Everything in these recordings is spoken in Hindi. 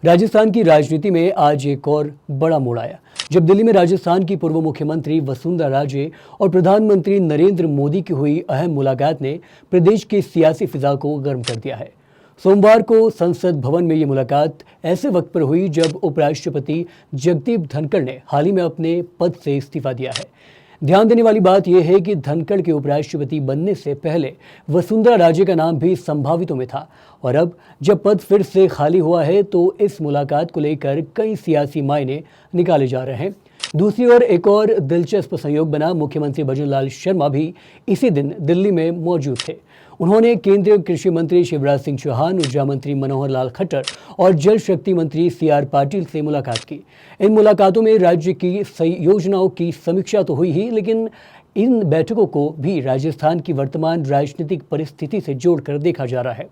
राजस्थान की राजनीति में आज एक और बड़ा मोड़ आया जब दिल्ली में राजस्थान की पूर्व मुख्यमंत्री वसुंधरा राजे और प्रधानमंत्री नरेंद्र मोदी की हुई अहम मुलाकात ने प्रदेश की सियासी फिजा को गर्म कर दिया है। सोमवार को संसद भवन में ये मुलाकात ऐसे वक्त पर हुई जब उपराष्ट्रपति जगदीप धनखड़ ने हाल ही में अपने पद से इस्तीफा दिया है। ध्यान देने वाली बात यह है कि धनखड़ के उपराष्ट्रपति बनने से पहले वसुंधरा राजे का नाम भी संभावितों में था और अब जब पद फिर से खाली हुआ है तो इस मुलाकात को लेकर कई सियासी मायने निकाले जा रहे हैं। दूसरी ओर एक और दिलचस्प संयोग बना, मुख्यमंत्री भजनलाल शर्मा भी इसी दिन दिल्ली में मौजूद थे। उन्होंने केंद्रीय कृषि मंत्री शिवराज सिंह चौहान, ऊर्जा मंत्री मनोहर लाल खट्टर और जल शक्ति मंत्री CR पाटिल से मुलाकात की। इन मुलाकातों में राज्य की योजनाओं की समीक्षा तो हुई ही, लेकिन इन बैठकों को भी राजस्थान की वर्तमान राजनीतिक परिस्थिति से जोड़कर देखा जा रहा है।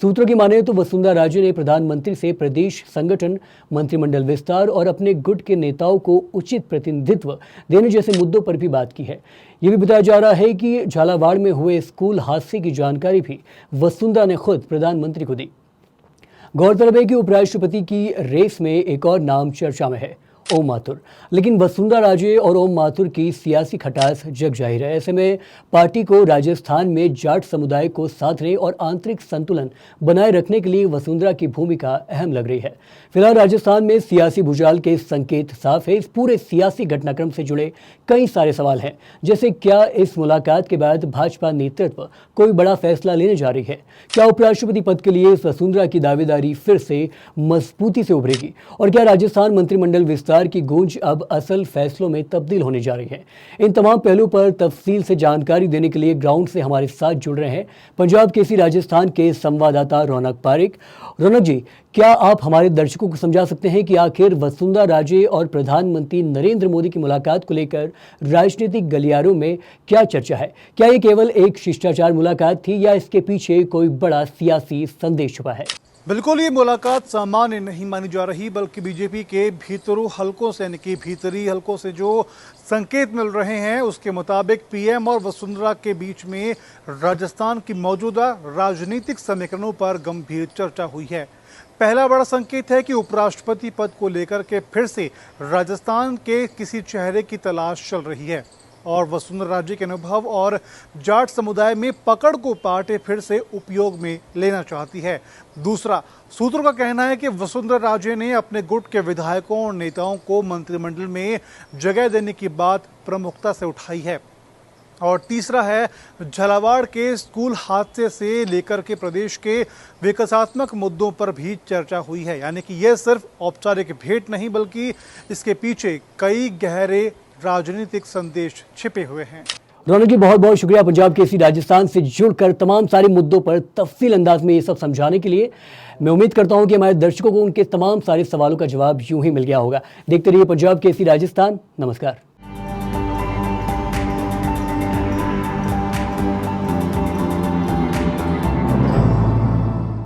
सूत्रों की माने तो वसुंधरा राजे ने प्रधानमंत्री से प्रदेश संगठन, मंत्रिमंडल विस्तार और अपने गुट के नेताओं को उचित प्रतिनिधित्व देने जैसे मुद्दों पर भी बात की है। ये भी बताया जा रहा है कि झालावाड़ में हुए स्कूल हादसे की जानकारी भी वसुंधरा ने खुद प्रधानमंत्री को दी। गौरतलब है कि उपराष्ट्रपति की रेस में एक और नाम चर्चा में है, ओम माथुर। लेकिन वसुंधरा राजे और ओम माथुर की सियासी खटास जग जाहिर है। ऐसे में पार्टी को राजस्थान में जाट समुदाय को साधने और आंतरिक संतुलन बनाए रखने के लिए वसुंधरा की भूमिका अहम लग रही है। फिलहाल राजस्थान में सियासी भूचाल के संकेत साफ है। इस पूरे सियासी घटनाक्रम से जुड़े कई सारे सवाल हैं, जैसे क्या इस मुलाकात के बाद भाजपा नेतृत्व कोई बड़ा फैसला लेने जा रही है? क्या उपराष्ट्रपति पद के लिए वसुंधरा की दावेदारी फिर से मजबूती से उभरेगी? और क्या राजस्थान मंत्रिमंडल विस्तार की गूंज अब असल फैसलों में तब्दील होने जा रही है? इन तमाम पहलुओं पर तफसील से जानकारी देने के लिए ग्राउंड से हमारे साथ जुड़ रहे हैं पंजाब केसरी राजस्थान के संवाददाता रौनक पारिक। रौनक जी, क्या आप हमारे दर्शकों को समझा सकते हैं कि आखिर वसुंधरा राजे और प्रधानमंत्री नरेंद्र मोदी की मुलाकात को लेकर राजनीतिक गलियारों में क्या चर्चा है? क्या ये केवल एक शिष्टाचार मुलाकात थी या इसके पीछे कोई बड़ा सियासी संदेश छुपा है? बिल्कुल, ये मुलाकात सामान्य नहीं मानी जा रही, बल्कि बीजेपी के भीतरू हलकों से, यानी कि भीतरी हलकों से जो संकेत मिल रहे हैं उसके मुताबिक पीएम और वसुंधरा के बीच में राजस्थान की मौजूदा राजनीतिक समीकरणों पर गंभीर चर्चा हुई है। पहला बड़ा संकेत है कि उपराष्ट्रपति पद को लेकर के फिर से राजस्थान के किसी चेहरे की तलाश चल रही है और वसुंधरा राजे के अनुभव और जाट समुदाय में पकड़ को पार्टी फिर से उपयोग में लेना चाहती है। दूसरा, सूत्रों का कहना है कि वसुंधरा राजे ने अपने गुट के विधायकों और नेताओं को मंत्रिमंडल में जगह देने की बात प्रमुखता से उठाई है। और तीसरा है, झालावाड़ के स्कूल हादसे से लेकर के प्रदेश के विकासात्मक मुद्दों पर भी चर्चा हुई है। यानी कि यह सिर्फ औपचारिक भेंट नहीं, बल्कि इसके पीछे कई गहरे राजनीतिक संदेश छिपे हुए हैं। रौनक जी, बहुत बहुत शुक्रिया पंजाब केसरी राजस्थान से जुड़कर तमाम सारे मुद्दों पर तफसील अंदाज में ये सब समझाने के लिए। मैं उम्मीद करता हूं कि हमारे दर्शकों को उनके तमाम सारे सवालों का जवाब यूं ही मिल गया होगा। देखते रहिए पंजाब केसरी राजस्थान। नमस्कार।